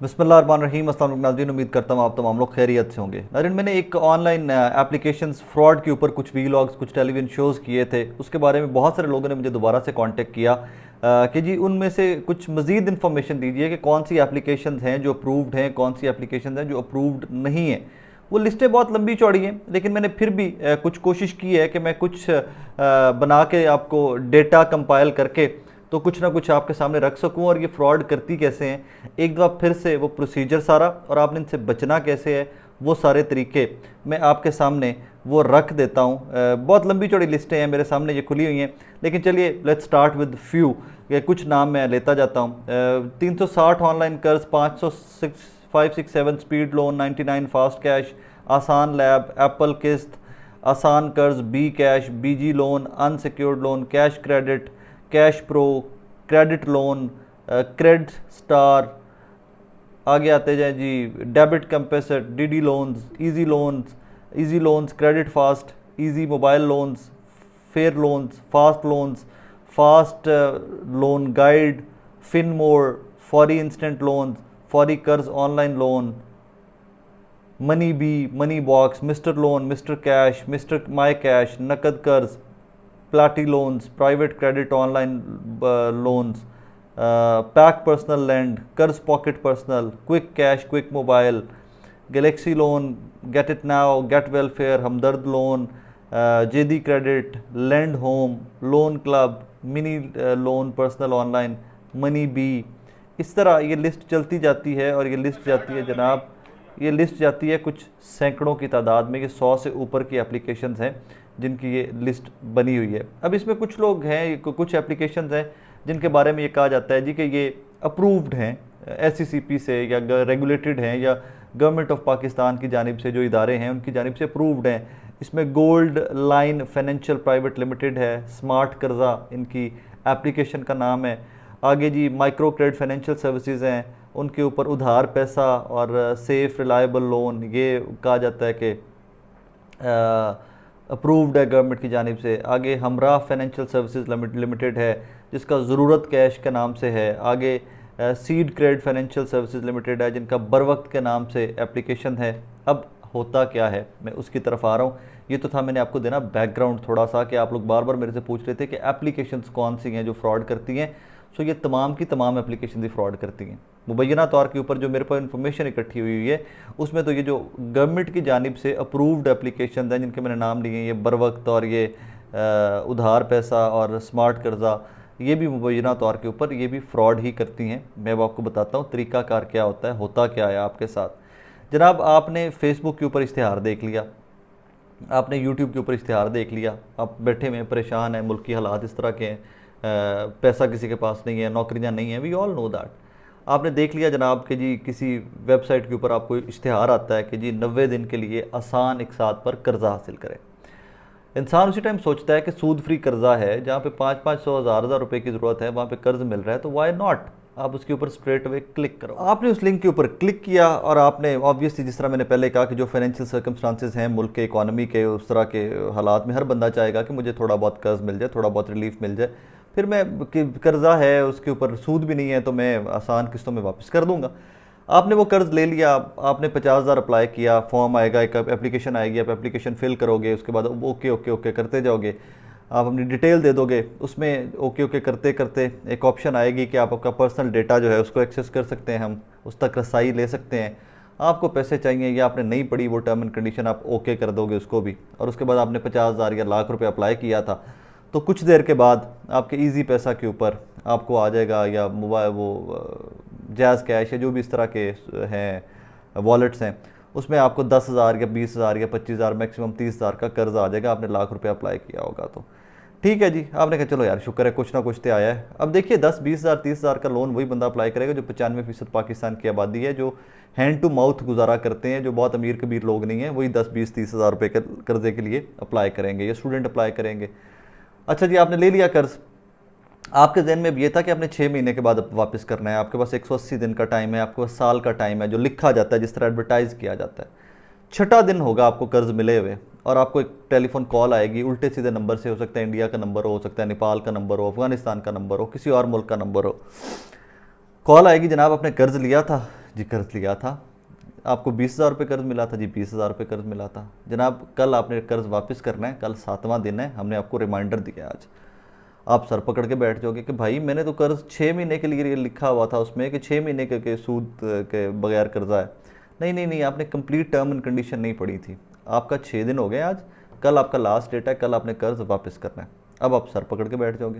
बिस्मिल्लाहिर्रहमानिर्रहीम। अस्सलाम वालेकुम नाज़रीन, उम्मीद करता हूँ आप तमाम लोग खैरियत से होंगे। नाज़रीन, मैंने एक ऑनलाइन एप्लीकेशंस फ्रॉड के ऊपर कुछ वीलॉग्स, कुछ टेलीविज़न शोज़ किए थे। उसके बारे में बहुत सारे लोगों ने मुझे दोबारा से कांटेक्ट किया कि जी उनमें से कुछ मज़ीद इन्फॉर्मेशन दीजिए कि कौन सी एप्लीकेशंस हैं जो अप्रूव्ड हैं, कौन सी एप्लीकेशंस हैं जो अप्रूव्ड नहीं हैं। वो लिस्टें बहुत लंबी चौड़ी हैं, लेकिन मैंने फिर भी कुछ कोशिश की है कि मैं कुछ बना के आपको डेटा कंपाइल करके तो कुछ ना कुछ आपके सामने रख सकूं। और ये फ्रॉड करती कैसे हैं, एक दफ़ा फिर से वो प्रोसीजर सारा, और आपने इनसे बचना कैसे है, वो सारे तरीके मैं आपके सामने वो रख देता हूं। बहुत लंबी चौड़ी लिस्टें हैं मेरे सामने, ये खुली हुई हैं, लेकिन चलिए लेट्स स्टार्ट विद फ्यू। ये कुछ नाम मैं लेता जाता हूँ। 360 ऑनलाइन कर्ज, 567 स्पीड लोन, 99 फास्ट कैश, आसान लैब, एप्पल किस्त, आसान कर्ज, B cash, BG loan, unsecured loan, cash credit, cash pro, credit loan, cred star, आगे आते जाएं जी, डेबिट कंपेसर, DD loans, easy loans, credit fast, easy mobile loans, fair loans, fast loan guide, Finmore, फौरी instant loans, फौरी कर्ज online loan, money B, money box, mister loan, mister cash, mister my cash, नकद कर्ज, प्लाटी loans, private credit online loans, pack personal land, कर्ज pocket personal, quick cash, quick mobile, galaxy loan, get it now, get welfare, हमदर्द loan, जेदी credit, land home, loan club, mini loan personal online, money B. इस तरह ये list चलती जाती है, और ये लिस्ट जाती है जनाब, ये लिस्ट जाती है कुछ सैकड़ों की तादाद में। ये 100 से ऊपर की एप्लीकेशंस हैं जिनकी ये लिस्ट बनी हुई है। अब इसमें कुछ लोग हैं, कुछ एप्लीकेशंस हैं जिनके बारे में ये कहा जाता है जी कि ये अप्रूव्ड हैं SECP से, या रेगुलेटेड हैं, या गवर्नमेंट ऑफ पाकिस्तान की जानिब से जो इदारे हैं उनकी जानिब से अप्रूव्ड हैं। इसमें gold line financial private limited है, स्मार्ट कर्जा इनकी एप्लीकेशन का नाम है। आगे जी माइक्रो क्रेडिट फाइनेंशियल सर्विसेज हैं, उनके ऊपर उधार पैसा और सेफ रिलायबल लोन, ये कहा जाता है कि अप्रूव्ड है गवर्नमेंट की जानिब से। आगे हमरा फाइनेंशियल सर्विसेज लिमिटेड है, जिसका ज़रूरत कैश के नाम से है। आगे seed credit financial services limited है, जिनका बर वक्त के नाम से एप्लीकेशन है। अब होता क्या है, मैं उसकी तरफ आ रहा हूँ। ये तो था मैंने आपको देना बैकग्राउंड थोड़ा सा, कि आप लोग बार बार मेरे से पूछ रहे थे कि एप्लीकेशंस कौन सी हैं जो फ्रॉड करती हैं। सो ये तमाम की तमाम एप्लीकेशन ही फ्रॉड करती हैं। मुबैना तौर के ऊपर जो मेरे पास इन्फॉर्मेशन इकट्ठी हुई है, उसमें तो ये जो गवर्नमेंट की जानिब से अप्रूव्ड एप्लीकेशन हैं जिनके मैंने नाम लिए हैं, ये बर वक्त और ये उधार पैसा और स्मार्ट कर्जा, ये भी मुबैना तौर के ऊपर ये भी फ्रॉड ही करती हैं। मैं अब आपको बताता हूँ तरीक़ाकार क्या होता है, होता क्या है आपके साथ। जनाब, आपने फेसबुक के ऊपर इश्तिहार देख लिया, आपने यूट्यूब के ऊपर इश्तिहार देख लिया, आप बैठे हुए परेशान हैं, मुल्क की हालात इस तरह के हैं, पैसा किसी के पास नहीं है, नौकरियां नहीं हैं, वी ऑल नो दैट। आपने देख लिया जनाब कि जी किसी वेबसाइट के ऊपर आपको इश्तिहार आता है कि जी 90 दिन के लिए आसान इकसात पर कर्जा हासिल करें। इंसान उसी टाइम सोचता है कि सूद फ्री कर्जा है, जहाँ पे 500-500 हज़ार रुपए की ज़रूरत है, वहाँ पे कर्ज मिल रहा है, तो वाई नॉट, आप उसके ऊपर स्ट्रेट अवे क्लिक करो। आपने उस लिंक के ऊपर क्लिक किया, और आपने ऑब्वियसली जिस तरह मैंने पहले कहा कि जो फाइनेंशियल सर्कमस्टांसेस हैं मुल्क के, इकॉनमी के, उस तरह के हालात में हर बंदा चाहेगा कि मुझे थोड़ा बहुत कर्ज मिल जाए, थोड़ा बहुत रिलीफ मिल जाए, फिर मैं कर्जा है उसके ऊपर सूद भी नहीं है तो मैं आसान किस्तों में वापस कर दूंगा। आपने वो कर्ज़ ले लिया, आपने 50,000 अप्लाई किया, फॉर्म आएगा, एक एप्लीकेशन आएगी, आप एप्लीकेशन फिल करोगे, उसके बाद ओके ओके ओके करते जाओगे, आप अपनी डिटेल दे दोगे, उसमें ओके ओके करते करते एक ऑप्शन आएगी कि आप आपका पर्सनल डेटा जो है उसको एक्सेस कर सकते हैं, हम उस तक रसाई ले सकते हैं। आपको पैसे चाहिए या आपने नहीं पढ़ी वो टर्म एंड कंडीशन, आप ओके कर दोगे उसको भी, और उसके बाद आपने 50,000 या लाख रुपये अप्लाई किया था, तो कुछ देर के बाद आपके ईजी पैसा के ऊपर आपको आ जाएगा, या मोबाइल वो जैज़ कैश या जो भी इस तरह के हैं वॉलेट्स हैं, उसमें आपको 10,000 या 20,000 या 25,000 मैक्सिमम 30,000 का कर्ज आ जाएगा। आपने लाख रुपए अप्लाई किया होगा तो ठीक है जी, आपने कहा चलो यार शुक्र है कुछ ना कुछ तो आया है। अब देखिए 10-20,000 30,000 का लोन वही बंदा अप्लाई करेगा जो 95% पाकिस्तान की आबादी है, जो हैंड टू माउथ गुजारा करते हैं, जो बहुत अमीर कबीर लोग नहीं हैं, वही 10-20-30,000 रुपये के कर्जे के लिए अप्लाई करेंगे, या स्टूडेंट अप्लाई करेंगे। अच्छा जी, आपने ले लिया कर्ज, आपके जहन में ये था कि आपने 6 महीने के बाद वापस करना है, आपके पास 180 दिन का टाइम है, आपके पास साल का टाइम है, जो लिखा जाता है, जिस तरह एडवर्टाइज़ किया जाता है। छठा दिन होगा आपको कर्ज मिले हुए, और आपको एक टेलीफोन कॉल आएगी उल्टे सीधे नंबर से, हो सकता है इंडिया का नंबर हो सकता है नेपाल का नंबर हो, अफगानिस्तान का नंबर हो, किसी और मुल्क का नंबर हो। कॉल आएगी, जनाब आपने कर्ज लिया था जी कर्ज़ लिया था, आपको 20,000 रुपये कर्ज़ मिला था जी, 20,000 रुपये कर्ज़ मिला था जनाब, कल आपने कर्ज़ वापस करना है, कल 7वां दिन है, हमने आपको रिमाइंडर दिया है आज। आप सर पकड़ के बैठ जाओगे कि भाई मैंने तो कर्ज़ 6 महीने के लिए लिखा हुआ था उसमें कि 6 महीने के सूद के बगैर कर्ज़ा है। नहीं नहीं नहीं, आपने कंप्लीट टर्म एंड कंडीशन नहीं पढ़ी थी। आपका 6 दिन हो गए आज, कल आपका लास्ट डेट है, कल आपने कर्ज़ वापस करना है। अब आप सर पकड़ के बैठ जाओगे,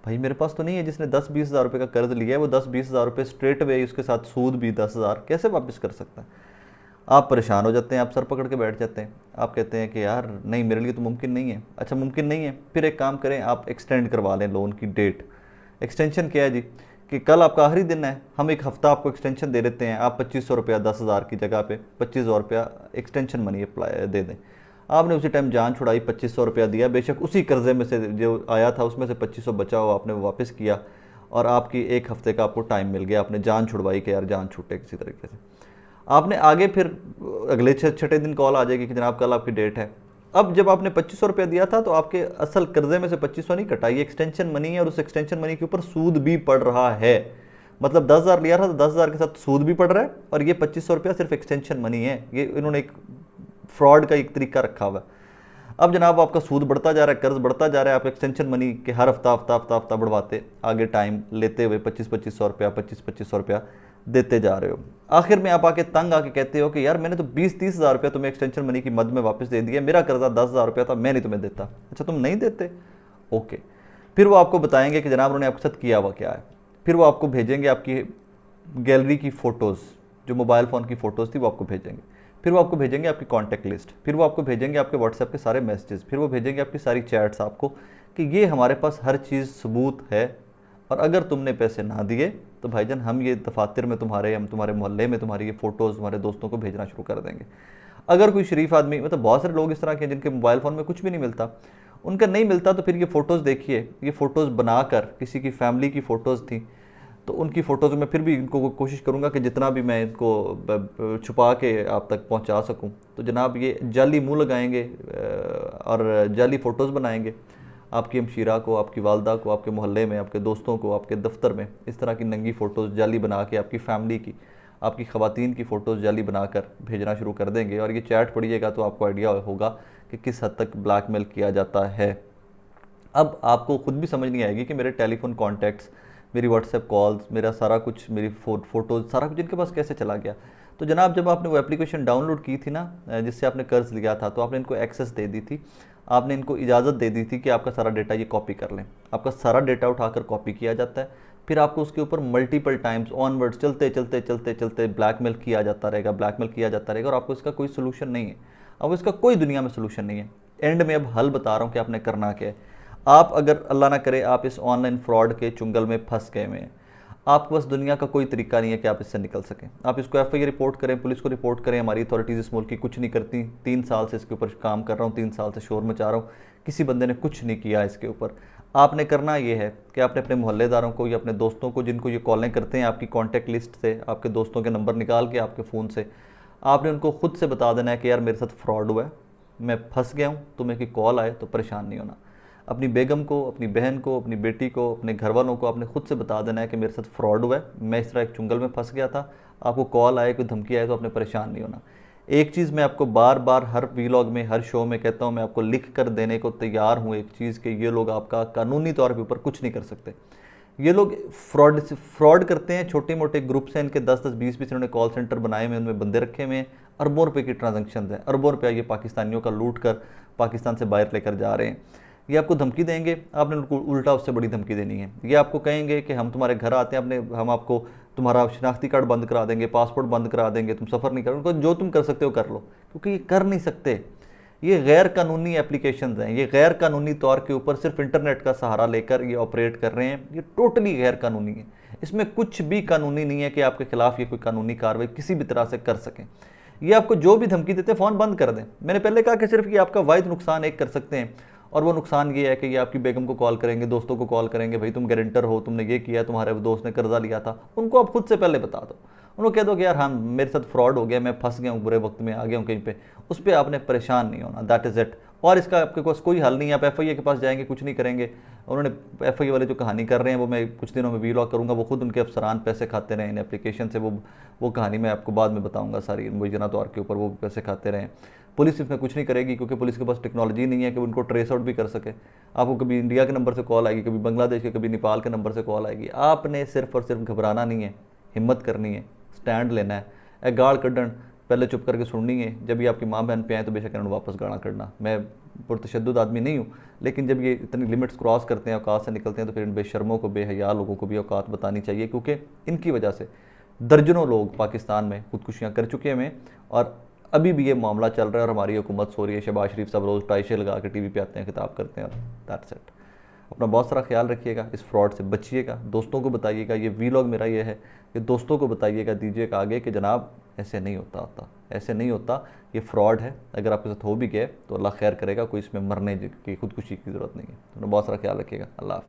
भाई मेरे पास तो नहीं है, जिसने 10-20 हज़ार रुपये का कर्ज़ लिया है वो 10-20 हज़ार रुपये स्ट्रेट वे उसके साथ सूद भी 10,000 कैसे वापस कर सकता है। आप परेशान हो जाते हैं, आप सर पकड़ के बैठ जाते हैं, आप कहते हैं कि यार नहीं मेरे लिए तो मुमकिन नहीं है। अच्छा मुमकिन नहीं है, फिर एक काम करें, आप एक्सटेंड करवा लें लोन की डेट। एक्सटेंशन क्या है जी, कि कल आपका आखिरी दिन है, हम एक हफ़्ता आपको एक्सटेंशन दे देते हैं, आप 2500 रुपया 10,000 की जगह पे 25,000 रुपया एक्सटेंशन मनी अप्लाई दे दें। आपने उसी टाइम जान छुड़ाई, 2500 रुपया दिया, बेशक उसी कर्ज़े में से जो आया था उसमें से 2500 बचा हुआ आपने वो वापस किया, और आपकी एक हफ़्ते का आपको टाइम मिल गया, आपने जान छुड़वाई कि यार जान छूटे किसी तरीके से। आपने आगे फिर अगले छठे दिन कॉल आ जाएगी कि जनाब कल आपकी डेट है। अब जब आपने 2500 रुपया दिया था तो आपके असल कर्जे में से 2500 नहीं कटा, ये एक्सटेंशन मनी है, और उस एक्सटेंशन मनी के ऊपर सूद भी पड़ रहा है। मतलब 10,000 लिया था तो 10,000 के साथ सूद भी पड़ रहा है, और ये 2500 रुपया सिर्फ एक्सटेंशन मनी है। ये इन्होंने एक फ्रॉड का एक तरीका रखा हुआ है। अब जनाब आपका सूद बढ़ता जा रहा है, कर्ज बढ़ता जा रहा है, आप एक्सटेंशन मनी के हर हफ्ता हफ्ता हफ्ता हफ्ता बढ़वाते आगे टाइम लेते हुए 25-2500 रुपया 25-2500 रुपया देते जा रहे हो। आखिर में आप आके तंग आके कहते हो कि यार मैंने तो 20-30 हज़ार रुपया तुम्हें एक्सटेंशन मनी की मद में वापस दे दिया, मेरा कर्जा 10,000 रुपया था, मैं नहीं तुम्हें देता। अच्छा तुम नहीं देते, ओके। फिर वो आपको बताएंगे कि जनाब उन्होंने आपके साथ किया हुआ क्या है। फिर वो आपको भेजेंगे आपकी गैलरी की फ़ोटोज़, जो मोबाइल फ़ोन की फ़ोटोज़ थी वो आपको भेजेंगे। फिर वो आपको भेजेंगे आपकी कॉन्टैक्ट लिस्ट, फिर वो आपको भेजेंगे आपके व्हाट्सएप के सारे मैसेजेस, फिर वो भेजेंगे आपकी सारी चैट्स आपको कि ये हमारे पास हर चीज़ सबूत है, और अगर तुमने पैसे ना दिए तो भाईजान हम ये दफातर में तुम्हारे, हम तुम्हारे मोहल्ले में तुम्हारी ये फ़ोटोज़ तुम्हारे दोस्तों को भेजना शुरू कर देंगे। अगर कोई शरीफ आदमी, मतलब बहुत सारे लोग इस तरह के जिनके मोबाइल फ़ोन में कुछ भी नहीं मिलता, उनका नहीं मिलता, तो फिर ये फ़ोटोज़ देखिए, ये फ़ोटोज़ बनाकर किसी की फैमिली की फ़ोटोज़ थी, तो उनकी फ़ोटोज़ में फिर भी इनको कोशिश करूँगा कि जितना भी मैं इनको छुपा के आप तक पहुँचा सकूँ। तो जनाब ये जाली मुँह लगाएंगे और जाली फ़ोटोज़ बनाएंगे, आपकी हमशीरा को, आपकी वालदा को, आपके मोहल्ले में, आपके दोस्तों को, आपके दफ्तर में इस तरह की नंगी फ़ोटोज़ जाली बना के आपकी फ़ैमिली की, आपकी ख़वातीन की फ़ोटोज़ जाली बनाकर भेजना शुरू कर देंगे। और ये चैट पढ़िएगा तो आपको आइडिया होगा कि किस हद तक ब्लैकमेल किया जाता है। अब आपको खुद भी समझ नहीं आएगी कि मेरे टेलीफोन कॉन्टैक्ट्स, मेरी व्हाट्सएप कॉल्स, मेरा सारा कुछ, मेरी फ़ोटोज़, सारा कुछ इनके पास कैसे चला गया। तो जनाब जब आपने वो एप्लीकेशन डाउनलोड की थी ना, जिससे आपने कर्ज़ लिया था, तो आपने इनको एक्सेस दे दी थी, आपने इनको इजाज़त दे दी थी कि आपका सारा डेटा ये कॉपी कर लें। आपका सारा डेटा उठाकर कॉपी किया जाता है, फिर आपको उसके ऊपर मल्टीपल टाइम्स ऑनवर्ड्स चलते चलते चलते चलते ब्लैकमेल किया जाता रहेगा, ब्लैकमेल किया जाता रहेगा, और आपको इसका कोई सोल्यूशन नहीं है। अब इसका कोई दुनिया में सोल्यूशन नहीं है। एंड में अब हल बता रहा हूँ कि आपने करना क्या है। आप अगर अल्लाह ना करे आप इस ऑनलाइन फ्रॉड के चुंगल में फंस गए हुए हैं, आपके पास दुनिया का कोई तरीका नहीं है कि आप इससे निकल सकें। आप इसको FIR रिपोर्ट करें, पुलिस को रिपोर्ट करें, हमारी अथॉरिटीज़ इस मुल्क की कुछ नहीं करती। 3 साल से इसके ऊपर काम कर रहा हूँ, 3 साल से शोर मचा रहा हूँ, किसी बंदे ने कुछ नहीं किया इसके ऊपर। आपने करना ये है कि आपने अपने मोहल्लेदारों को या अपने दोस्तों को, जिनको ये कॉलें करते हैं, आपकी कॉन्टैक्ट लिस्ट से आपके दोस्तों के नंबर निकाल के आपके फ़ोन से आपने उनको खुद से बता देना है कि यार मेरे साथ फ्रॉड हुआ है, मैं फंस गया हूँ, तुम्हें की कॉल आए तो परेशान नहीं होना। अपनी बेगम को, अपनी बहन को, अपनी बेटी को, अपने घर वालों को आपने खुद से बता देना है कि मेरे साथ फ्रॉड हुआ है, मैं इस तरह एक चुंगल में फंस गया था, आपको कॉल आए, कोई धमकी आए तो आपने परेशान नहीं होना। एक चीज़ मैं आपको बार बार हर वीलॉग में, हर शो में कहता हूँ, मैं आपको लिख कर देने को तैयार हूँ एक चीज़, कि ये लोग आपका कानूनी तौर के ऊपर कुछ नहीं कर सकते। ये लोग फ्रॉड करते हैं, छोटे मोटे ग्रुप्स हैं इनके, 10-10, 20-20 इन्होंने कॉल सेंटर बनाए हुए, उनमें बंदे रखे हुए हैं, अरबों रुपए की ट्रांजैक्शन हैं, अरबों रुपया ये पाकिस्तानियों का लूट कर पाकिस्तान से बाहर लेकर जा रहे हैं। ये आपको धमकी देंगे, आपने उनको उल्टा उससे बड़ी धमकी देनी है। ये आपको कहेंगे कि हम तुम्हारे घर आते हैं, हम आपको तुम्हारा शनाख्ती कार्ड बंद करा देंगे, पासपोर्ट बंद करा देंगे, तुम सफ़र नहीं करो, उनको जो तुम कर सकते हो कर लो, क्योंकि ये कर नहीं सकते। ये गैर कानूनी एप्लीकेशंस हैं, ये गैर कानूनी तौर के ऊपर सिर्फ इंटरनेट का सहारा लेकर ये ऑपरेट कर रहे हैं। ये टोटली गैर कानूनी है, इसमें कुछ भी कानूनी नहीं है कि आपके खिलाफ ये कोई कानूनी कार्रवाई किसी भी तरह से कर सकें। ये आपको जो भी धमकी देते हैं फ़ोन बंद कर दें। मैंने पहले कहा कि सिर्फ ये आपका वाहिद नुकसान एक कर सकते हैं, और वो नुकसान ये है कि ये आपकी बेगम को कॉल करेंगे, दोस्तों को कॉल करेंगे, भाई तुम गारंटर हो, तुमने ये किया, तुम्हारे दोस्त ने कर्जा लिया था, उनको आप खुद से पहले बता दो। उनको कह दो कि यार हाँ मेरे साथ फ्रॉड हो गया, मैं फंस गया हूँ, बुरे वक्त में आ गया हूँ कहीं पे, उस पर आपने परेशान नहीं होना। That is it. और इसका आपके पास कोई हल नहीं है। आप FIA के पास जाएंगे, कुछ नहीं करेंगे। उन्होंने FIA वाले जो कहानी कर रहे हैं वो मैं कुछ दिनों में वीलॉग करूँगा, वो खुद उनके अफसरान पैसे खाते रहे इन एप्लीकेशन से, वो कहानी मैं आपको बाद में बताऊँगा सारी, मुइज़ना तौर के ऊपर वो पैसे खाते रहे। पुलिस इसमें कुछ नहीं करेगी क्योंकि पुलिस के पास टेक्नोलॉजी नहीं है कि उनको ट्रेस आउट भी कर सके। आपको कभी इंडिया के नंबर से कॉल आएगी, कभी बांग्लादेश के, कभी नेपाल के नंबर से कॉल आएगी। आपने सिर्फ और सिर्फ घबराना नहीं है, हिम्मत करनी है, स्टैंड लेना है। ए गाल कड्डन पहले चुप करके सुननी है, जब ये आपकी माँ बहन पे आए तो बेशक इन्होंने वापस गाना करना। मैं पुरतशद्दुद आदमी नहीं हूँ, लेकिन जब ये इतनी लिमिट्स क्रॉस करते हैं, औकात से निकलते हैं, तो फिर इन बेशर्मों को, बेहया लोगों को भी औकात बतानी चाहिए, क्योंकि इनकी वजह से दर्जनों लोग पाकिस्तान में खुदकुशियाँ कर चुके हैं और अभी भी ये मामला चल रहा है और हमारी हुकूमत सो रही है। शहबाज शरीफ साहब रोज़ टाइशे लगा के TV पे आते हैं, खिताब करते हैं और दैट्स इट। अपना बहुत सारा ख्याल रखिएगा, इस फ्रॉड से बचिएगा, दोस्तों को बताइएगा। ये वीलॉग मेरा ये है कि दोस्तों को बताइएगा, दीजिएगा आगे कि जनाब ऐसे नहीं होता, ऐसे नहीं होता, ये फ्रॉड है। अगर आपके साथ हो भी गया तो अल्लाह खैर करेगा, कोई इसमें मरने की, खुदकुशी की ज़रूरत नहीं है। तो बहुत सारा ख्याल रखिएगा। अल्लाह हाफ़िज़।